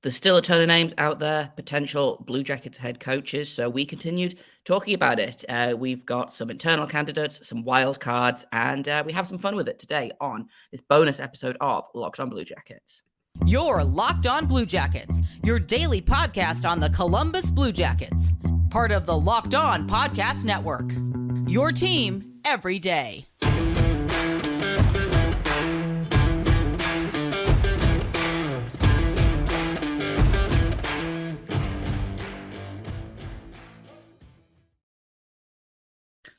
there's still a ton of names out there, potential Blue Jackets head coaches. So we continued talking about it. We've got some internal candidates, some wild cards, and we have some fun with it today on this bonus episode of Locked on Blue Jackets. You're Locked on Blue Jackets, your daily podcast on the Columbus Blue Jackets, part of the Locked on Podcast Network. Your team every day.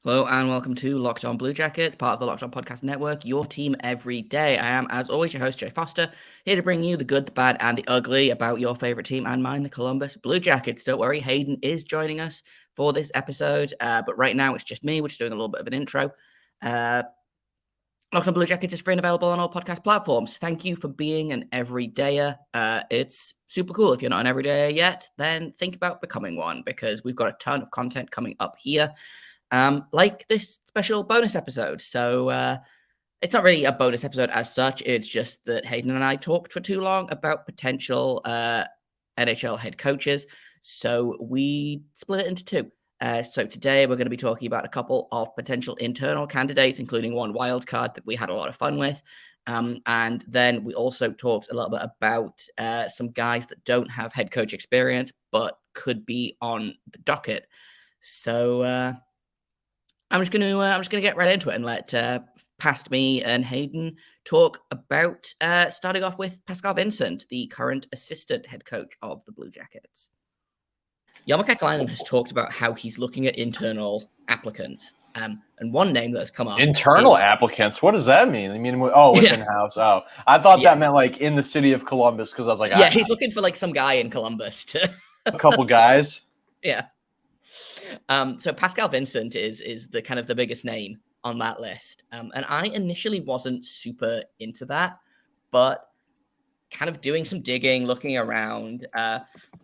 Hello and welcome to Locked on Blue Jackets, part of the Locked on Podcast Network, your team every day. I am, as always, your host, Jay Foster, here to bring you the good, the bad, and the ugly about your favorite team and mine, the Columbus Blue Jackets. Don't worry, Hayden is joining us for this episode, but right now it's just me. We're just doing a little bit of an intro. Locked on Blue Jackets is free and available on all podcast platforms. Thank you for being an everydayer. It's super cool. If you're not an everydayer yet, then think about becoming one, because we've got a ton of content coming up here. Like this special bonus episode. So it's not really a bonus episode as such. It's just that Hayden and I talked for too long about potential NHL head coaches. So we split it into two. So today we're going to be talking about a couple of potential internal candidates, including one wild card that we had a lot of fun with. And then we also talked a little bit about some guys that don't have head coach experience, but could be on the docket. So I'm just gonna get right into it and let past me and Hayden talk about starting off with Pascal Vincent, the current assistant head coach of the Blue Jackets. Jarmo Kekalainen has talked about how he's looking at internal applicants, and one name that has come up. Internal applicants? What does that mean? I mean, within house. Oh, I thought that meant like in the city of Columbus, because I was like, he's looking for like some guy in Columbus to a couple guys. Yeah. So Pascal Vincent is the kind of the biggest name on that list. And I initially wasn't super into that, but kind of doing some digging, looking around,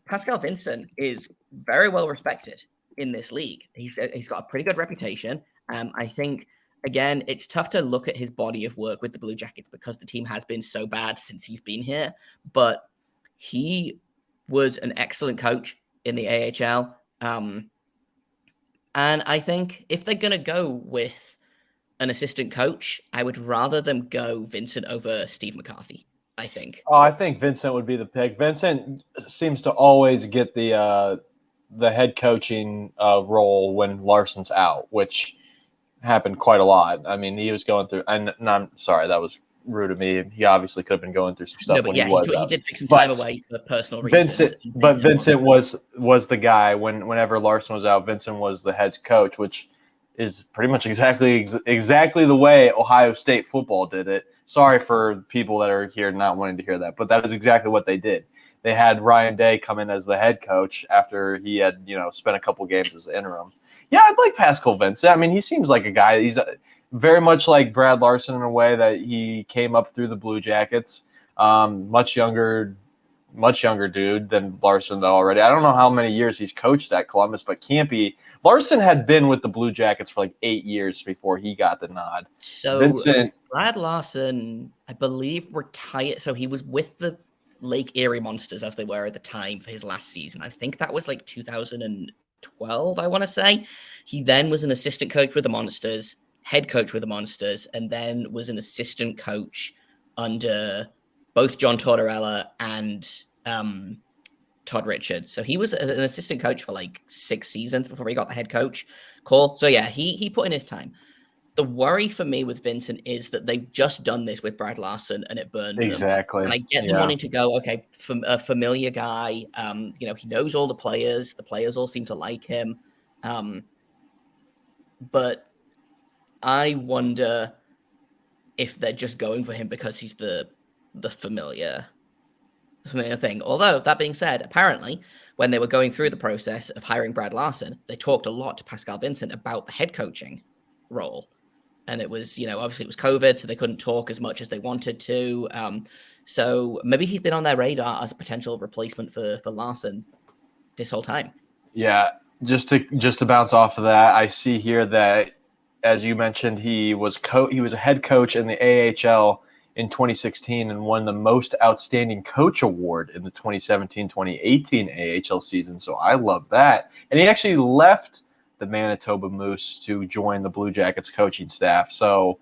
Pascal Vincent is very well respected in this league. He's got a pretty good reputation. I think, again, it's tough to look at his body of work with the Blue Jackets because the team has been so bad since he's been here, but he was an excellent coach in the AHL. And I think if they're going to go with an assistant coach, I would rather them go Vincent over Steve McCarthy, I think. Oh, I think Vincent would be the pick. Vincent seems to always get the head coaching role when Larsen's out, which happened quite a lot. I mean, he was going through – and I'm sorry, that was rude of me. He obviously could have been going through some stuff when he was he did take some time away for personal reasons. Vincent was the guy whenever Larsen was out. Vincent was the head coach, which is pretty much exactly the way Ohio State football did it. Sorry for people that are here not wanting to hear that, but that is exactly what they did. They had Ryan Day come in as the head coach after he had spent a couple games as the interim. Yeah, I'd like Pascal Vincent. I mean, he seems like a guy. He's very much like Brad Larsen in a way that he came up through the Blue Jackets. Much younger dude than Larsen though already. I don't know how many years he's coached at Columbus, but can't be. Larsen had been with the Blue Jackets for like 8 years before he got the nod. So Vincent, Brad Larsen, I believe, retired. So he was with the Lake Erie Monsters as they were at the time for his last season. I think that was like 2012, I want to say. He then was an assistant coach with the Monsters, head coach with the Monsters, and then was an assistant coach under both John Tortorella and Todd Richards. So he was an assistant coach for like 6 seasons before he got the head coach call. So yeah, he put in his time. The worry for me with Vincent is that they've just done this with Brad Larsen and it burned exactly. them. And I get them wanting to go, okay, from a familiar guy, he knows all the players all seem to like him. But I wonder if they're just going for him because he's the familiar thing. Although, that being said, apparently, when they were going through the process of hiring Brad Larsen, they talked a lot to Pascal Vincent about the head coaching role. And it was, obviously it was COVID, so they couldn't talk as much as they wanted to. So maybe he's been on their radar as a potential replacement for Larsen this whole time. Yeah, just to bounce off of that, I see here that, as you mentioned, he was a head coach in the AHL in 2016 and won the most outstanding coach award in the 2017-2018 AHL season. So I love that. And he actually left the Manitoba Moose to join the Blue Jackets coaching staff. So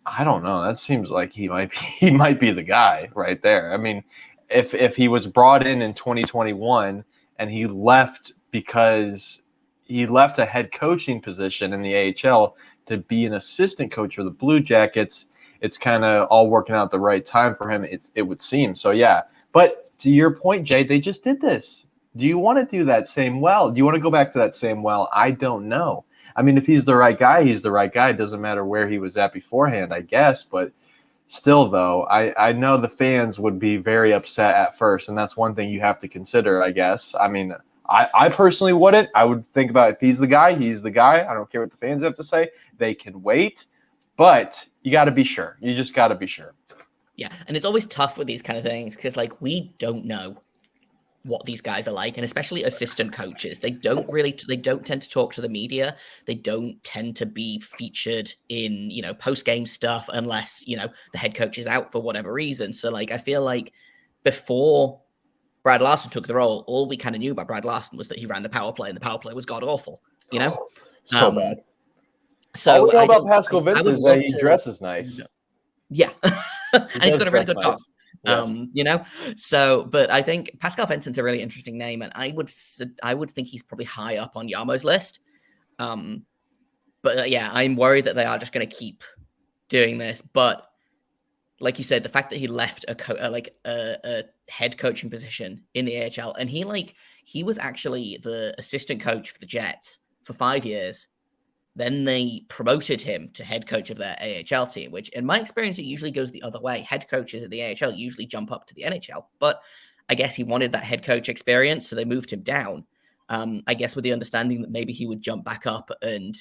I don't know. That seems like he might be the guy right there. I mean, if he was brought in 2021 and he left because he left a head coaching position in the AHL to be an assistant coach for the Blue Jackets, it's kind of all working out at the right time for him, it would seem. So, yeah. But to your point, Jay, they just did this. Do you want to do that same well? Do you want to go back to that same well? I don't know. I mean, if he's the right guy, he's the right guy. It doesn't matter where he was at beforehand, I guess. But still, though, I know the fans would be very upset at first, and that's one thing you have to consider, I guess. I mean, I personally wouldn't. I would think about if he's the guy, he's the guy. I don't care what the fans have to say. They can wait. But you got to be sure. You just got to be sure. Yeah, and it's always tough with these kind of things because, like, we don't know what these guys are like, and especially assistant coaches. They don't tend to talk to the media. They don't tend to be featured in, post-game stuff unless, the head coach is out for whatever reason. So, like, I feel like before Brad Larsen took the role, all we kind of knew about Brad Larsen was that he ran the power play, and the power play was god-awful, So bad. So all we know about Pascal Vincent is that he dresses nice. Yeah. And he's got a really good job. Yes. So, but I think Pascal Vincent's a really interesting name, and I would think he's probably high up on Yarmo's list. But yeah, I'm worried that they are just going to keep doing this. But like you said, the fact that he left a head coaching position in the AHL, and he was actually the assistant coach for the Jets for 5 years. Then they promoted him to head coach of their AHL team, which in my experience, it usually goes the other way. Head coaches at the AHL usually jump up to the NHL, but I guess he wanted that head coach experience, so they moved him down. I guess with the understanding that maybe he would jump back up and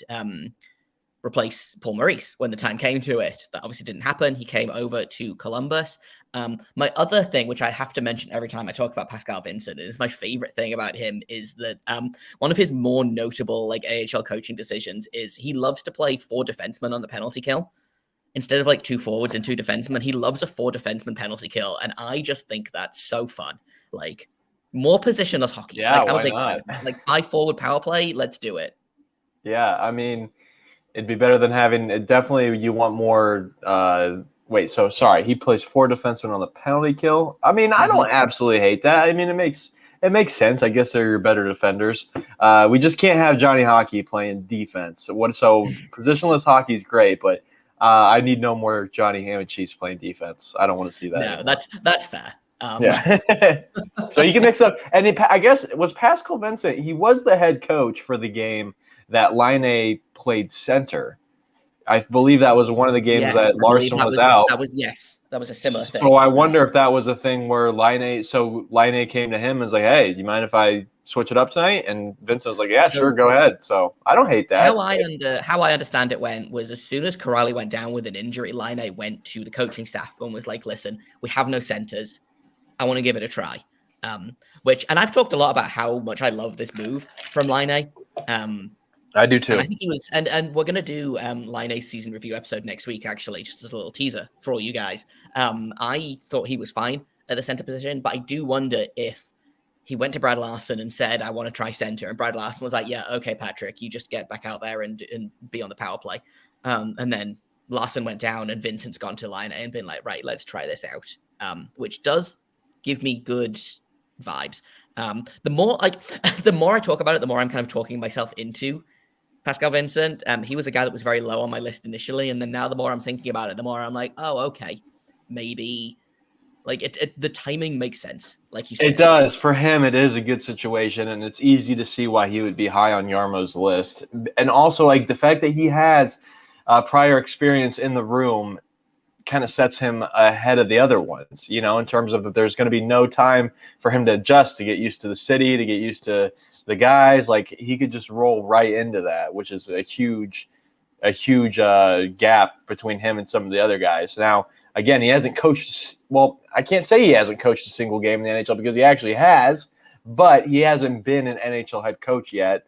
replace Paul Maurice when the time came to it. That obviously didn't happen. He came over to Columbus. My other thing, which I have to mention every time I talk about Pascal Vincent, and is my favorite thing about him, is that one of his more notable AHL coaching decisions is he loves to play 4 defensemen on the penalty kill. Instead of 2 forwards and 2 defensemen, he loves a 4 defenseman penalty kill. And I just think that's so fun. More positionless hockey. Yeah, I'm why a big not? fan. 5 forward power play. Let's do it. Yeah, I mean, it'd be better than having definitely you want more. So sorry, he plays 4 defensemen on the penalty kill. I mean, I don't absolutely hate that. I mean, it makes sense. I guess they're your better defenders. We just can't have Johnny Hockey playing defense. So positionless hockey is great, but I need no more Johnny Ham and Cheese playing defense. I don't want to see that. No, anymore. That's fair. Yeah. So you can mix up. And I guess it was Pascal Vincent. He was the head coach for the game that Laine played center. I believe that was one of the games that Larsen was out. That was a similar thing. So I wonder if that was a thing where Laine came to him and was like, "Hey, do you mind if I switch it up tonight?" And Vincent was like, "Yeah, sure, go ahead." So I don't hate that. How I understand it went was as soon as Kuraly went down with an injury, Laine went to the coaching staff and was like, "Listen, we have no centers. I want to give it a try." And I've talked a lot about how much I love this move from Laine. I do too. And I think he was, and we're gonna do Laine's season review episode next week. Actually, just as a little teaser for all you guys. I thought he was fine at the center position, but I do wonder if he went to Brad Larsen and said, "I want to try center," and Brad Larsen was like, "Yeah, okay, Patrick, you just get back out there and be on the power play." And then Larsen went down, and Vincent's gone to Laine and been like, "Right, let's try this out," which does give me good vibes. The more I talk about it, the more I'm kind of talking myself into Pascal Vincent. He was a guy that was very low on my list initially, and then now the more I'm thinking about it, the more I'm like, oh, okay, maybe the timing makes sense, like you said. It does. For him, it is a good situation, and it's easy to see why he would be high on Yarmo's list. And also, the fact that he has prior experience in the room kind of sets him ahead of the other ones, in terms of that there's going to be no time for him to adjust, to get used to the city, to get used to the guys. He could just roll right into that, which is a huge gap between him and some of the other guys. Now, again, he hasn't coached. Well, I can't say he hasn't coached a single game in the NHL because he actually has, but he hasn't been an NHL head coach yet.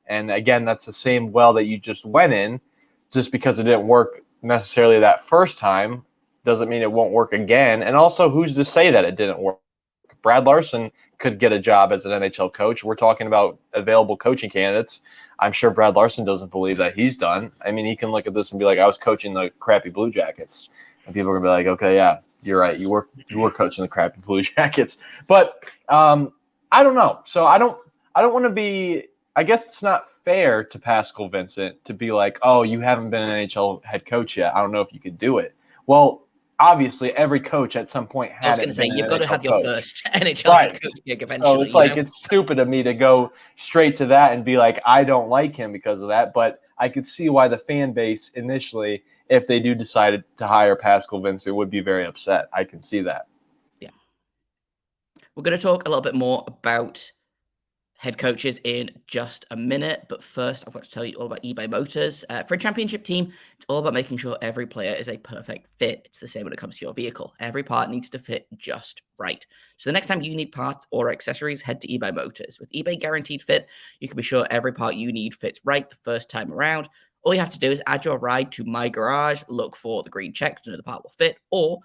And again, that's the same well that you just went in. Just because it didn't work necessarily that first time doesn't mean it won't work again. And also, who's to say that it didn't work? Brad Larsen could get a job as an NHL coach. We're talking about available coaching candidates. I'm sure Brad Larsen doesn't believe that he's done. I mean, he can look at this and be like, I was coaching the crappy Blue Jackets. And people are going to be like, okay, yeah, you're right. You were coaching the crappy Blue Jackets. But I don't know. So I don't want to be – I guess it's not fair to Pascal Vincent to be like, oh, you haven't been an NHL head coach yet. I don't know if you could do it. Well, obviously, every coach at some point had. I was going to say, you've got to have your first NHL right. coach gig eventually. So it's like, it's stupid of me to go straight to that and be like, I don't like him because of that. But I could see why the fan base initially, if they do decide to hire Pascal Vincent, would be very upset. I can see that. Yeah. We're going to talk a little bit more about head coaches in just a minute, but first I've got to tell you all about eBay Motors. For a championship team, it's all about making sure every player is a perfect fit. It's the same when it comes to your vehicle. Every part needs to fit just right. So the next time you need parts or accessories, head to eBay Motors. With eBay Guaranteed Fit, you can be sure every part you need fits right the first time around. All you have to do is add your ride to My Garage, look for the green check to know the part will fit, or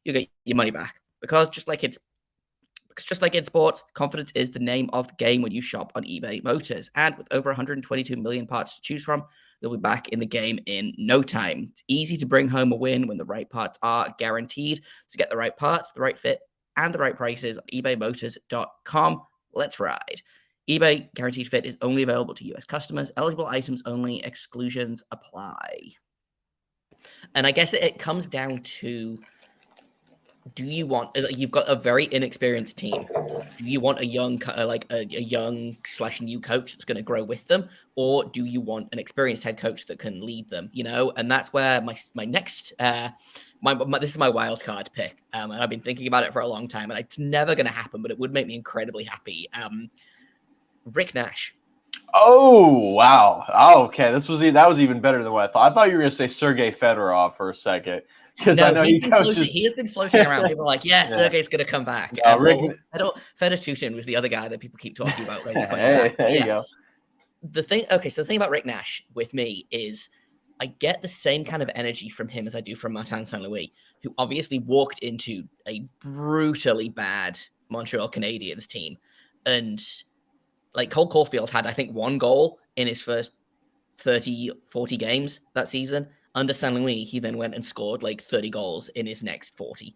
you get your money back. Because just like in sports, confidence is the name of the game when you shop on eBay Motors. And with over 122 million parts to choose from, you'll be back in the game in no time. It's easy to bring home a win when the right parts are guaranteed. So get the right parts, the right fit, and the right prices on ebaymotors.com. Let's ride. eBay Guaranteed Fit is only available to U.S. customers. Eligible items only. Exclusions apply. And I guess it comes down to, do you want, you've got a very inexperienced team. Do you want a young, a young/new coach that's going to grow with them? Or do you want an experienced head coach that can lead them? And that's where my next, this is my wild card pick. And I've been thinking about it for a long time, and it's never going to happen, but it would make me incredibly happy. Rick Nash. Oh, wow. Oh, okay. That was even better than what I thought. I thought you were going to say Sergei Fedorov for a second. Because no, I know he has been floating around. People are like, yeah, Sergei's going to come back. Fedor Tutin was the other guy that people keep talking about. There you go. The thing about Rick Nash with me is I get the same kind of energy from him as I do from Martin St. Louis, who obviously walked into a brutally bad Montreal Canadiens team. And like Cole Caulfield had, I think, one goal in his first 30, 40 games that season. Under St. Louis, he then went and scored like 30 goals in his next 40.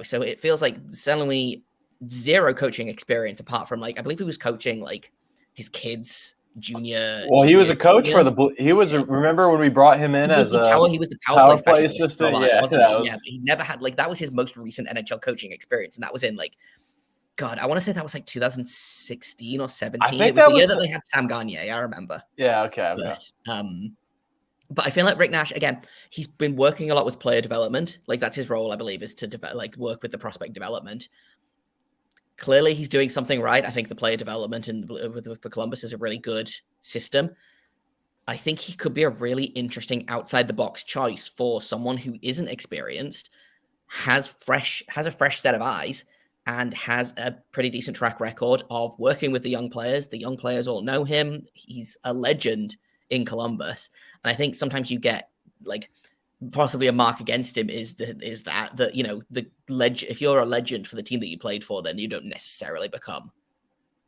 So it feels like St. Louis, zero coaching experience apart from I believe he was coaching like his kids junior. Well, he was a coach for remember when we brought him in as he was the power play assistant. But he never had that was his most recent NHL coaching experience. And that was in God, I want to say that was 2016 or 17. It was the year that they had Sam Gagner. I remember. Yeah. Okay. But I feel like Rick Nash, again, he's been working a lot with player development. That's his role, I believe, is to work with the prospect development. Clearly, he's doing something right. I think the player development for Columbus is a really good system. I think he could be a really interesting outside-the-box choice for someone who isn't experienced, has a fresh set of eyes, and has a pretty decent track record of working with the young players. The young players all know him. He's a legend in Columbus. And I think sometimes you get possibly a mark against him is that if you're a legend for the team that you played for, then you don't necessarily become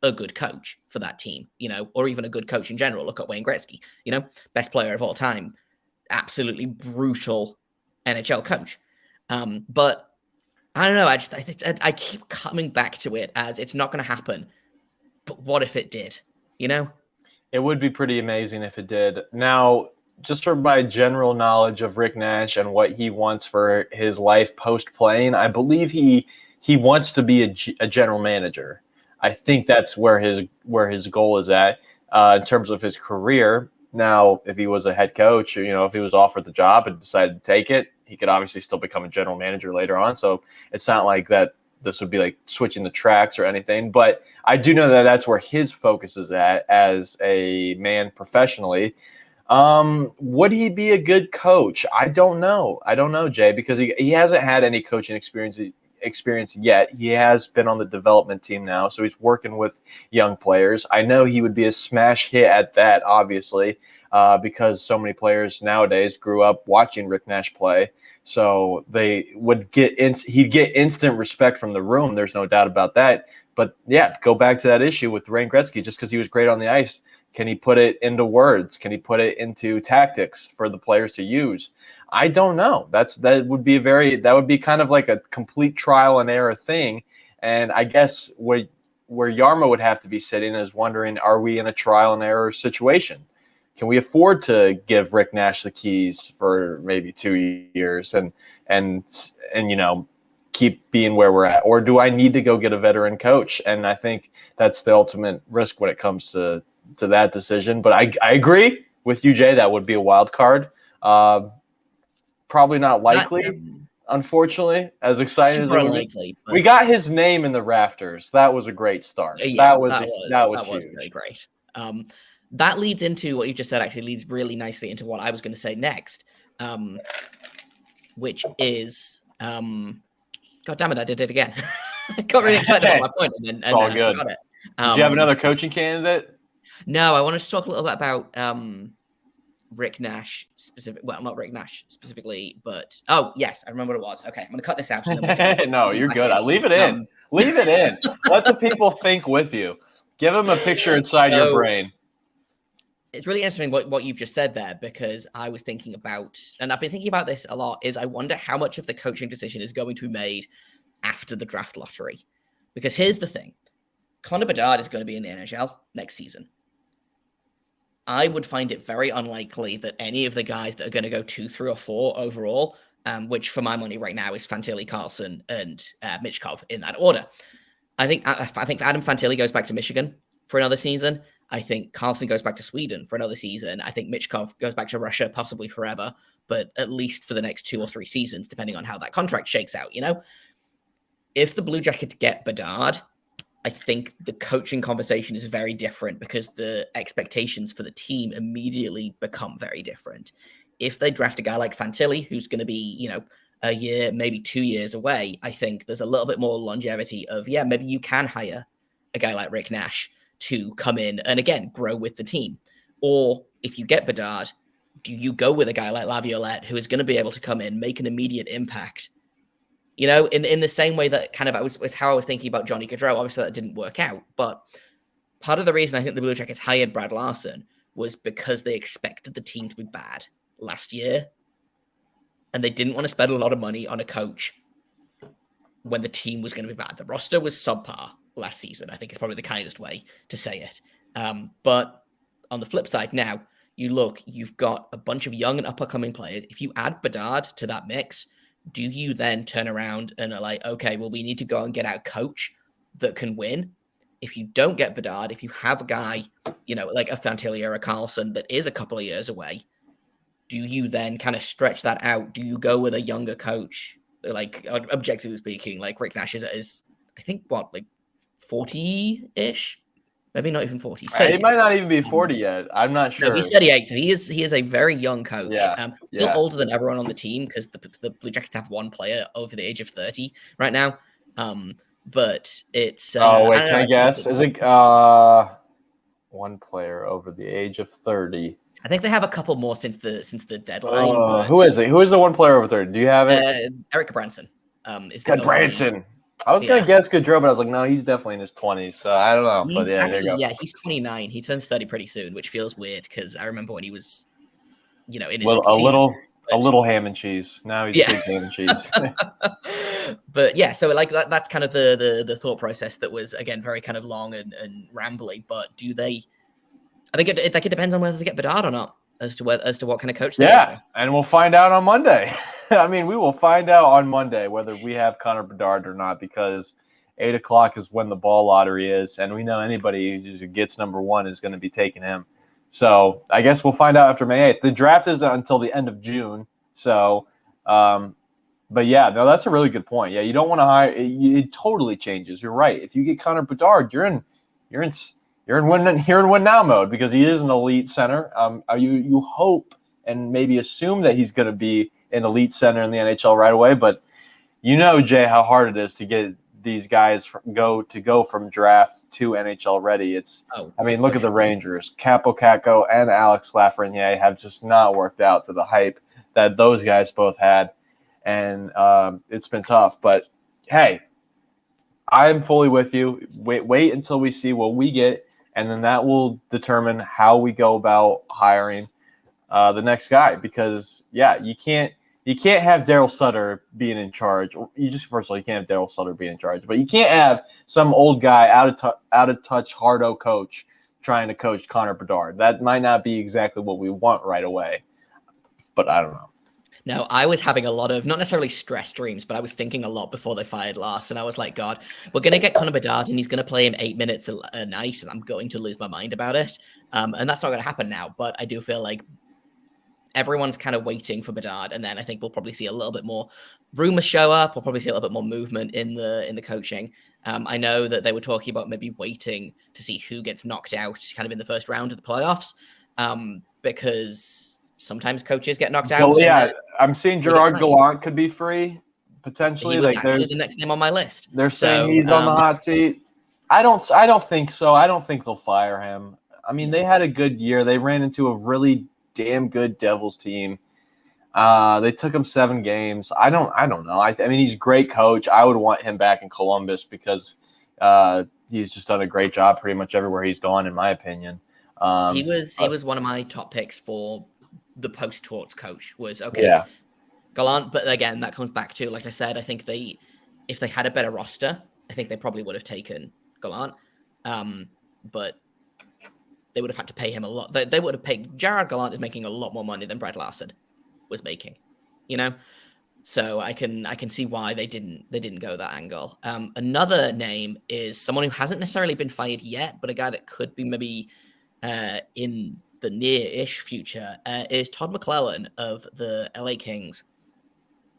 a good coach for that team, or even a good coach in general. Look at Wayne Gretzky, best player of all time, absolutely brutal NHL coach. But I don't know. I keep coming back to it as it's not going to happen. But what if it did? It would be pretty amazing if it did. Now, just from my general knowledge of Rick Nash and what he wants for his life post-playing, I believe he wants to be a general manager. I think that's where his goal is at in terms of his career. Now, if he was a head coach, if he was offered the job and decided to take it, he could obviously still become a general manager later on. So it's not like that this would be like switching the tracks or anything. But I do know that that's where his focus is at as a man professionally. Would he be a good coach? I don't know, Jay, because he hasn't had any coaching experience yet. He has been on the development team now, so he's working with young players. I know he would be a smash hit at that, obviously, because so many players nowadays grew up watching Rick Nash play. So they would he'd get instant respect from the room. There's no doubt about that. But yeah, go back to that issue with Wayne Gretzky. Just because he was great on the ice, can he put it into words? Can he put it into tactics for the players to use? I don't know. That would be kind of like a complete trial and error thing. And I guess where Yarmo would have to be sitting is wondering, are we in a trial and error situation? Can we afford to give Rick Nash the keys for maybe 2 years and keep being where we're at? Or do I need to go get a veteran coach? And I think that's the ultimate risk when it comes to that decision. But I agree with you, Jay. That would be a wild card. Probably not likely, unfortunately. As excited as it would be. We got his name in the rafters. That was a great start. Yeah, that was huge. Really great. That leads into what you just said. Actually, leads really nicely into what I was going to say next, which is, God damn it, I did it again. I got really excited about my point, and then I forgot it. Did you have another coaching candidate? No, I wanted to talk a little bit about Rick Nash specific. Well, not Rick Nash specifically, but yes, I remember what it was. Okay, I'm going to cut this out. No, you're good. I leave it in. Leave it in. Let the people think with you. Give them a picture inside your brain. It's really interesting what you've just said there, because I was thinking about, and I've been thinking about this a lot, is I wonder how much of the coaching decision is going to be made after the draft lottery. Because here's the thing. Connor Bedard is going to be in the NHL next season. I would find it very unlikely that any of the guys that are going to go 2, 3, or 4 overall, which for my money right now is Fantilli, Carlson, and Michkov in that order. I think Adam Fantilli goes back to Michigan for another season. I think Carlson goes back to Sweden for another season. I think Michkov goes back to Russia, possibly forever, but at least for the next 2 or 3 seasons, depending on how that contract shakes out, If the Blue Jackets get Bedard, I think the coaching conversation is very different, because the expectations for the team immediately become very different. If they draft a guy like Fantilli, who's going to be, a year, maybe 2 years away, I think there's a little bit more longevity of, maybe you can hire a guy like Rick Nash to come in and, again, grow with the team. Or if you get Bedard, do you go with a guy like Laviolette, who is going to be able to come in, make an immediate impact? In the same way that kind of with how I was thinking about Johnny Gaudreau. Obviously, that didn't work out. But part of the reason I think the Blue Jackets hired Brad Larsen was because they expected the team to be bad last year. And they didn't want to spend a lot of money on a coach when the team was going to be bad. The roster was subpar last season, I think is probably the kindest way to say it. But on the flip side now, you've got a bunch of young and up-and-coming players. If you add Bedard to that mix, do you then turn around and are like, okay, well, we need to go and get our coach that can win? If you don't get Bedard, if you have a guy, like a Fantilli or a Carlson that is a couple of years away, do you then kind of stretch that out? Do you go with a younger coach? Like, objectively speaking, like Rick Nash is I think, 40-ish? Maybe not even 40. He might not even be 40 yet. I'm not sure. No, he's 38. He is a very young coach. Still older than everyone on the team, because the Blue Jackets have one player over the age of 30 right now. But it's... can I guess? Is it one player over the age of 30? I think they have a couple more since the deadline. Who is it? Who is the one player over 30? Do you have it? Eric Branson. Branson. I was going to guess Gaudreau, but I was like, no, he's definitely in his 20s. So I don't know. He's he's 29. He turns 30 pretty soon, which feels weird, because I remember when he was, in his a little ham and cheese. Now he's big ham and cheese. But so like that's kind of the thought process that was, again, very kind of long and rambly. But do they? I think it depends on whether they get Bedard or not, as to what kind of coach they are. And we'll find out on Monday. I mean, we will find out on Monday whether we have Connor Bedard or not, because 8 o'clock is when the ball lottery is, and we know anybody who gets number 1 is going to be taking him. So I guess we'll find out after May 8th. The draft is until the end of June. So, but that's a really good point. Yeah, you don't want to hire. It totally changes. You're right. If you get Connor Bedard, you're in win now mode, because he is an elite center. You hope and maybe assume that he's going to be an elite center in the NHL right away, but Jay, how hard it is to get these guys go from draft to NHL ready. Look at the Rangers. Capo Kakko and Alex Lafreniere have just not worked out to the hype that those guys both had. and it's been tough. But hey, I'm fully with you. Wait until we see what we get, and then that will determine how we go about hiring the next guy. Because you can't have Daryl Sutter being in charge. First of all, you can't have Daryl Sutter being in charge, but you can't have some old guy out of touch hardo coach trying to coach Connor Bedard. That might not be exactly what we want right away, but I don't know. No, I was having a lot of, not necessarily stress dreams, but I was thinking a lot before they fired Larsen. I was like, God, we're going to get Connor Bedard and he's going to play him 8 minutes a night and I'm going to lose my mind about it. And that's not going to happen now. But I do feel like everyone's kind of waiting for Bedard. And then I think we'll probably see a little bit more rumors show up. We'll probably see a little bit more movement in the coaching. I know that they were talking about maybe waiting to see who gets knocked out kind of in the first round of the playoffs because sometimes coaches get knocked out. Well, yeah, I'm seeing Gerard Gallant could be free potentially. He was actually the next name on my list. They're saying he's on the hot seat. I don't think so. I don't think they'll fire him. I mean, they had a good year. They ran into a really damn good Devils team. They took him 7 games. I don't know. I mean, he's a great coach. I would want him back in Columbus because he's just done a great job pretty much everywhere he's gone, in my opinion. He was one of my top picks for the post-Torts coach was Gallant, but again, that comes back to, like I said, I think if they had a better roster, I think they probably would have taken Gallant, but they would have had to pay him a lot. They would have paid. Gerard Gallant is making a lot more money than Brad Larsen was making, so I can see why they didn't go that angle. Another name is someone who hasn't necessarily been fired yet, but a guy that could be maybe in the near-ish future is Todd McClellan of the LA Kings.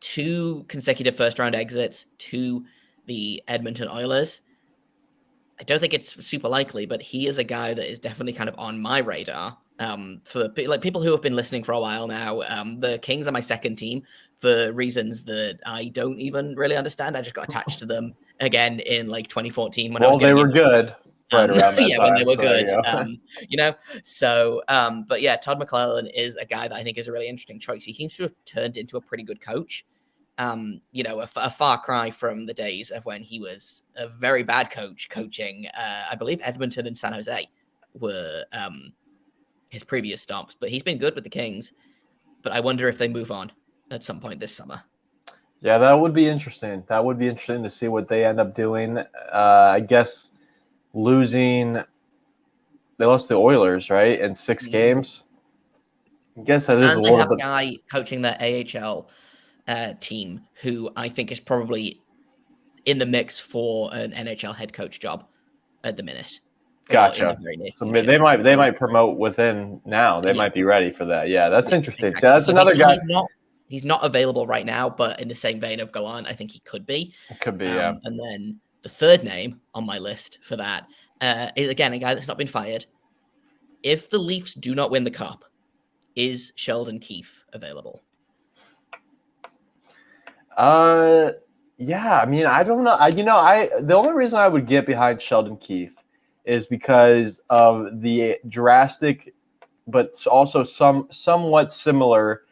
2 consecutive first-round exits to the Edmonton Oilers. I don't think it's super likely, but he is a guy that is definitely kind of on my radar. For people who have been listening for a while now, the Kings are my second team for reasons that I don't even really understand. I just got attached to them again in 2014 when they were good. Right around that time, when they were good, but yeah, Todd McClellan is a guy that I think is a really interesting choice. He seems to have turned into a pretty good coach. A far cry from the days of when he was a very bad coach coaching. I believe Edmonton and San Jose were his previous stops, but he's been good with the Kings. But I wonder if they move on at some point this summer. Yeah, that would be interesting. That would be interesting to see what they end up doing. I guess. They lost the Oilers, right, in 6 games. I guess that is a little bit. A guy coaching the AHL team who I think is probably in the mix for an NHL head coach job at the minute. Gotcha. So they might promote within now. They might be ready for that. Yeah, that's interesting. Exactly. So that's another guy. He's not available right now, but in the same vein of Gallant, I think he could be. It could be, yeah. And then the third name on my list for that is, again, a guy that's not been fired. If the Leafs do not win the Cup, is Sheldon Keefe available? Yeah, I mean, I don't know. The only reason I would get behind Sheldon Keefe is because of the drastic, but also somewhat similar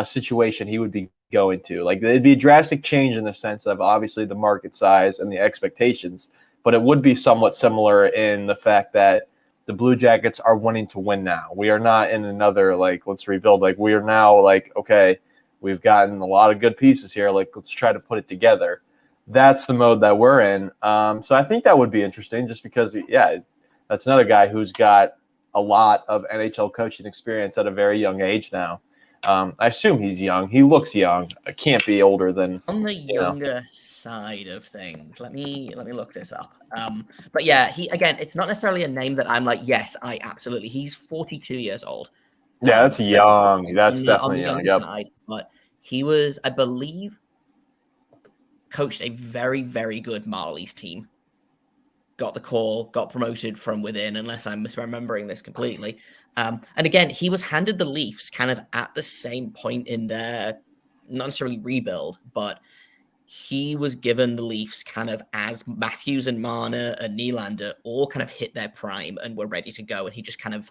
situation he would be going to. It'd be a drastic change in the sense of obviously the market size and the expectations, but it would be somewhat similar in the fact that the Blue Jackets are wanting to win now. We are not in another, let's rebuild. We are now okay, we've gotten a lot of good pieces here. Let's try to put it together. That's the mode that we're in. So I think that would be interesting just because, that's another guy who's got a lot of NHL coaching experience at a very young age now. I assume he's young. He looks young. It can't be older than on the younger side of things. Let me look this up. But yeah, it's not necessarily a name that I'm yes, I absolutely. He's 42 years old. Yeah, that's young. That's definitely young. Yep. Side, but he was, I believe, coached a very, very good Marlies team. Got the call, got promoted from within, unless I'm misremembering this completely. And again, he was handed the Leafs kind of at the same point in their, not necessarily rebuild, but he was given the Leafs kind of as Matthews and Marner and Nylander all kind of hit their prime and were ready to go. And he just kind of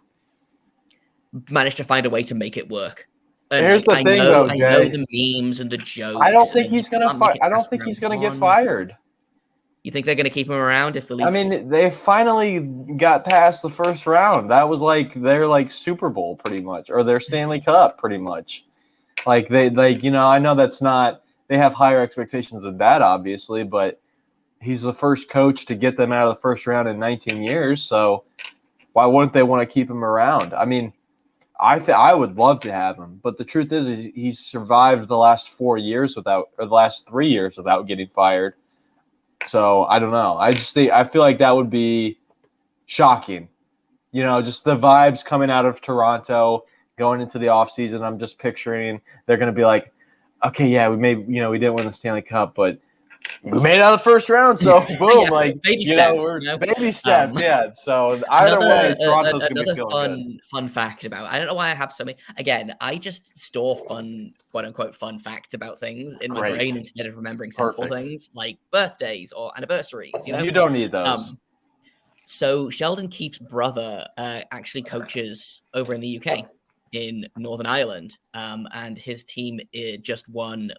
managed to find a way to make it work And Here's the thing, though, I know Jay. the memes and the jokes. I don't think and he's you gonna can't make it I don't past think he's round gonna get one. fired. You think they're going to keep him around if the Leafs? I mean, they finally got past the first round. That was like their Super Bowl pretty much, or their Stanley Cup pretty much. Like I know that's not. They have higher expectations than that, obviously, but he's the first coach to get them out of the first round in 19 years. So why wouldn't they want to keep him around? I mean, I would love to have him, but the truth is he's survived the last 4 years the last 3 years without getting fired. So I don't know. I feel like that would be shocking. Just the vibes coming out of Toronto going into the offseason. I'm just picturing they're going to be like, okay, yeah, we didn't win the Stanley Cup, but we made it out of the first round. So boom, Yeah, baby steps. Baby steps. Yeah. So either way, Toronto's going to be feeling good. Fun fact about. I don't know why I have so many. Again, I just store quote unquote fun facts about things in my brain instead of remembering sensible things like birthdays or anniversaries. You don't need those. So Sheldon Keefe's brother actually coaches over in the UK in Northern Ireland, and his team just won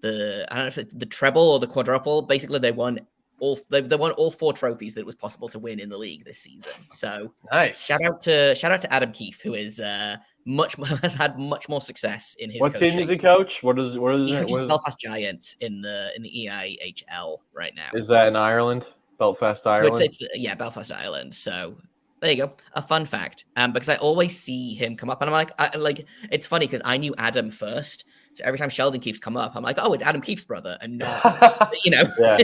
I don't know if it's the treble or the quadruple. Basically, they won all 4 trophies that it was possible to win in the league this season. So nice. Shout out to Adam Keefe, who is has had much more success in his. What coaching. team does he coach? What is he coaches the Belfast Giants in the EIHL right now. Is that in Ireland? Belfast, Ireland. So it's Belfast, Ireland. So there you go. A fun fact. Because I always see him come up, and I'm like, it's funny because I knew Adam first. So every time Sheldon Keefe's come up, I'm like, oh, it's Adam Keefe's brother, and not, Yeah.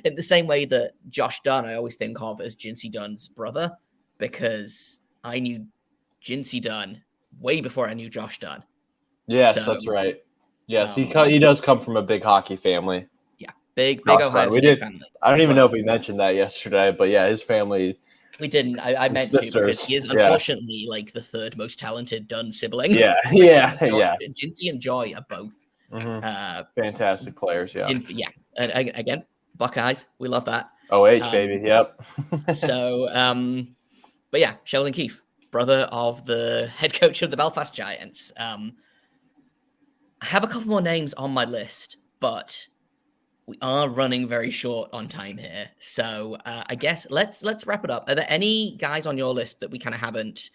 in the same way that Josh Dunn, I always think of as Jinsey Dunn's brother, because I knew Jinsey Dunn way before I knew Josh Dunn. Yes, that's right. Yes, he does come from a big hockey family. Yeah, big Ohio State family. I don't even know if we mentioned that yesterday, but yeah, his family. We didn't. I meant to because he is unfortunately the third most talented Dunn sibling. Yeah. Jinsey and Joy are both fantastic players. Yeah. And again, Buckeyes, we love that. OH baby, yep. So, but yeah, Sheldon Keefe, brother of the head coach of the Belfast Giants. I have a couple more names on my list, but we are running very short on time here. So I guess let's wrap it up. Are there any guys on your list that we kind of haven't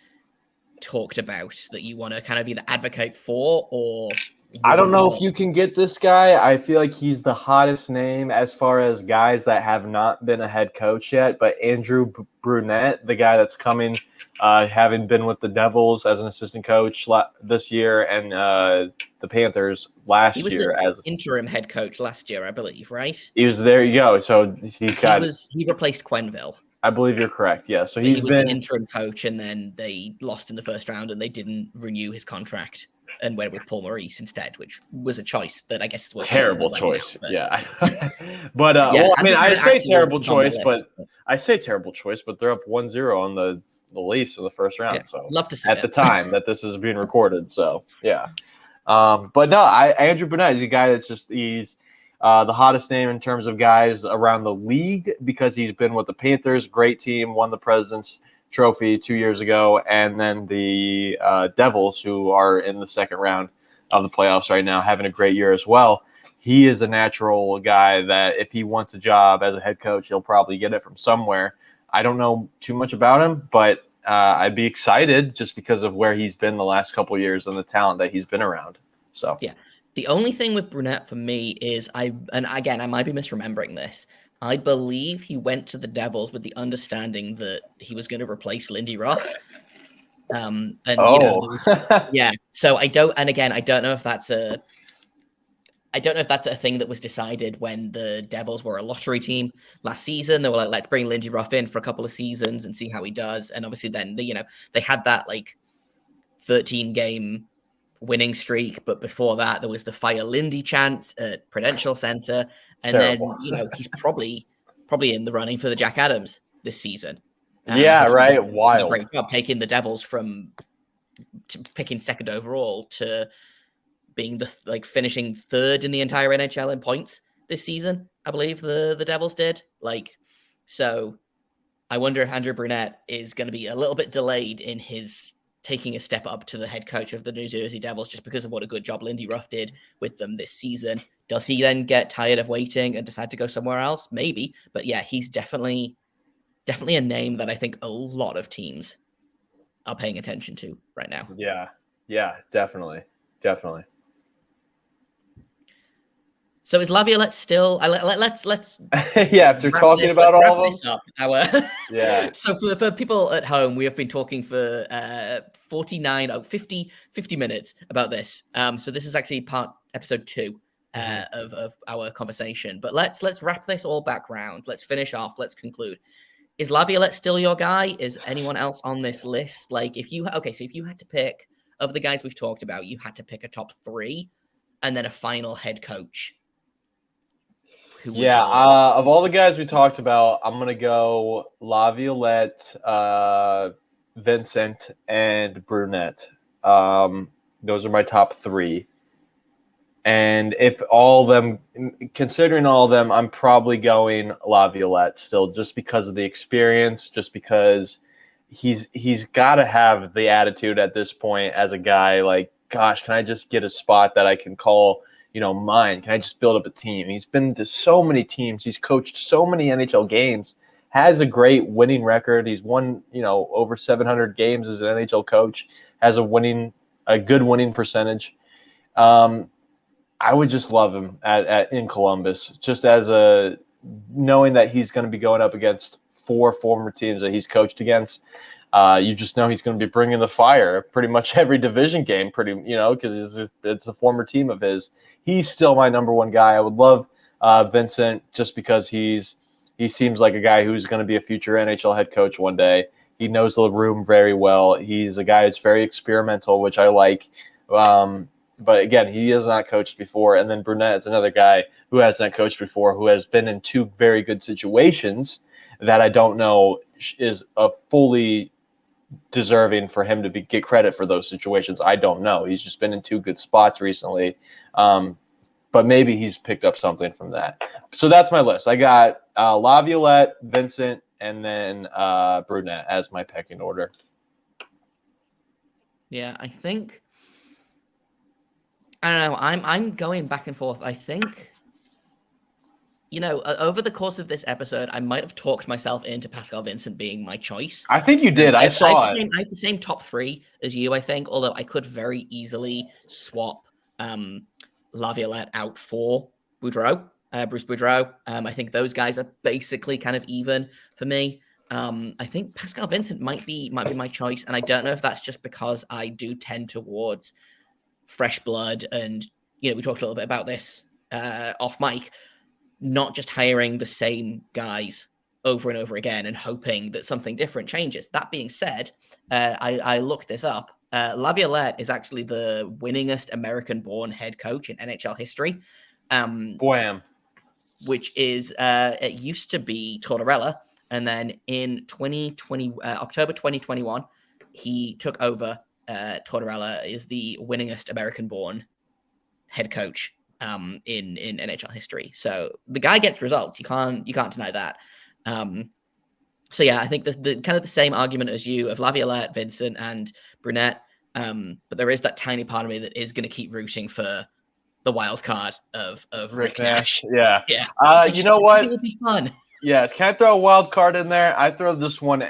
talked about that you want to kind of either advocate for or? I don't know if you can get this guy. I feel like he's the hottest name as far as guys that have not been a head coach yet. But Andrew Brunette, the guy that's coming, having been with the Devils as an assistant coach this year and the Panthers last year as interim head coach last year, I believe, right? He was there. You go. So he replaced Quenneville. I believe you're correct. Yeah. So he was the interim coach, and then they lost in the first round, and they didn't renew his contract. And went with Paul Maurice instead, which was a choice that I guess is what terrible choice. Yeah, but I say terrible choice, but they're up 1-0 on the Leafs in the first round. So love to see at the time that this is being recorded. So yeah, but no, Andrew Brunette is a guy that's he's the hottest name in terms of guys around the league because he's been with the Panthers, great team, won the President's Trophy 2 years ago, and then the Devils, who are in the second round of the playoffs right now, having a great year as well. He is a natural guy that if he wants a job as a head coach, he'll probably get it from somewhere. I don't know too much about him, but I'd be excited just because of where he's been the last couple of years and the talent that he's been around. So yeah, the only thing with Brunette for me is I might be misremembering this. I believe he went to the Devils with the understanding that he was going to replace Lindy Roth. Yeah. So I don't know if that's a thing that was decided when the Devils were a lottery team last season. They were like, let's bring Lindy Roth in for a couple of seasons and see how he does. And obviously then they had that 13-game winning streak, but before that there was the Fire Lindy chance at Prudential Center. And terrible. Then, he's probably in the running for the Jack Adams this season. Yeah, right. Wild. Great job taking the Devils from picking second overall to being finishing third in the entire NHL in points this season. I believe the Devils did. So I wonder if Andrew Brunette is going to be a little bit delayed in his taking a step up to the head coach of the New Jersey Devils just because of what a good job Lindy Ruff did with them this season. Does he then get tired of waiting and decide to go somewhere else? Maybe. But yeah, he's definitely a name that I think a lot of teams are paying attention to right now. Yeah, definitely. So is Laviolette still? Let's yeah. After talking about all of them, yeah. So for people at home, we have been talking for 50 minutes about this. So this is actually episode 2 of our conversation. But let's wrap this all back round. Let's finish off. Let's conclude. Is Laviolette still your guy? Is anyone else on this list? Like, if you had to pick of the guys we've talked about, you had to pick a top 3 and then a final head coach. Of all the guys we talked about, I'm going to go Laviolette, Vincent, and Brunette. Those are my top 3. And if considering all of them, I'm probably going Laviolette still, just because of the experience, just because he's got to have the attitude at this point as a guy like, gosh, can I just get a spot that I can call mine? Can I just build up a team? He's been to so many teams. He's coached so many NHL games, has a great winning record. He's won, over 700 games as an NHL coach, has a good winning percentage. I would just love him in Columbus, just as knowing that he's going to be going up against 4 former teams that he's coached against. You just know he's going to be bringing the fire pretty much every division game, because it's a former team of his. He's still my number 1 guy. I would love Vincent just because he seems like a guy who's going to be a future NHL head coach one day. He knows the room very well. He's a guy that's very experimental, which I like. But again, he has not coached before. And then Brunette is another guy who has not coached before, who has been in 2 very good situations that I don't know is fully deserving for him to get credit for those situations. I don't know. He's just been in 2 good spots recently. But maybe he's picked up something from that. So that's my list. I got Laviolette, Vincent, and then Brunette as my pecking order. Yeah, I think. I don't know. I'm going back and forth. I think, over the course of this episode, I might have talked myself into Pascal Vincent being my choice. I think you did. I saw it. I have the same top 3 as you, I think, although I could very easily swap Laviolette out for Bruce Boudreau. I think those guys are basically kind of even for me. I think Pascal Vincent might be my choice, and I don't know if that's just because I do tend towards fresh blood, and we talked a little bit about this off mic, not just hiring the same guys over and over again and hoping that something different changes. That being said, I looked this up. Laviolette is actually the winningest American-born head coach in NHL history. Wham. Which is it used to be Tortorella, and then in October 2021, he took over. Tortorella is the winningest American-born head coach in NHL history. So the guy gets results. You can't deny that. So yeah, I think the kind of the same argument as you of Laviolette, Vincent, and Brunette. But there is that tiny part of me that is going to keep rooting for the wild card of Rick Nash. Yeah. You know what? It would be fun. Yes. Can I throw a wild card in there? I threw this one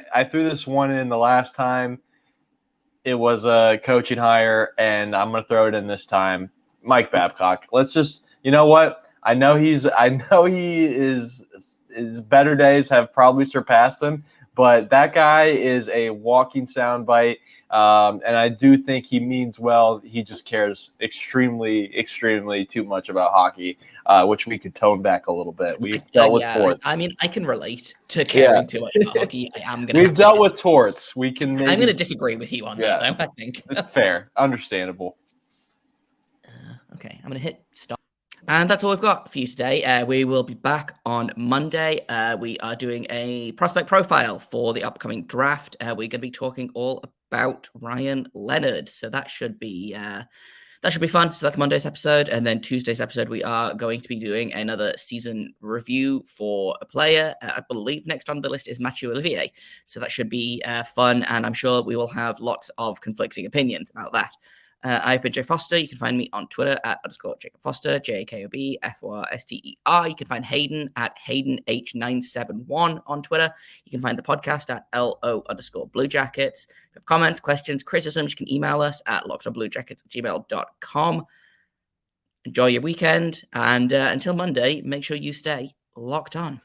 in the last time. It was a coaching hire, and I'm going to throw it in this time. Mike Babcock. Let's just, you know what? I know his better days have probably surpassed him, but that guy is a walking soundbite. And I do think he means well. He just cares extremely, extremely too much about hockey, which we could tone back a little bit. We've dealt with torts. I mean, I can relate to caring too much about hockey. We've dealt with torts. I'm going to disagree with you on that, though, I think. Fair. Understandable. Okay, I'm going to hit stop. And that's all we've got for you today. We will be back on Monday. We are doing a prospect profile for the upcoming draft. We're going to be talking all about Ryan Leonard. So that should be that should be fun. So that's Monday's episode. And then Tuesday's episode, we are going to be doing another season review for a player. I believe next on the list is Mathieu Olivier. So that should be fun. And I'm sure we will have lots of conflicting opinions about that. I've been Jay Foster. You can find me on Twitter at _Jacob Foster, JAKOBFORSTER. You can find Hayden at HaydenH971 on Twitter. You can find the podcast at LO_Blue Jackets. If you have comments, questions, criticisms, you can email us at lockedonbluejackets@gmail.com. Enjoy your weekend. And until Monday, make sure you stay locked on.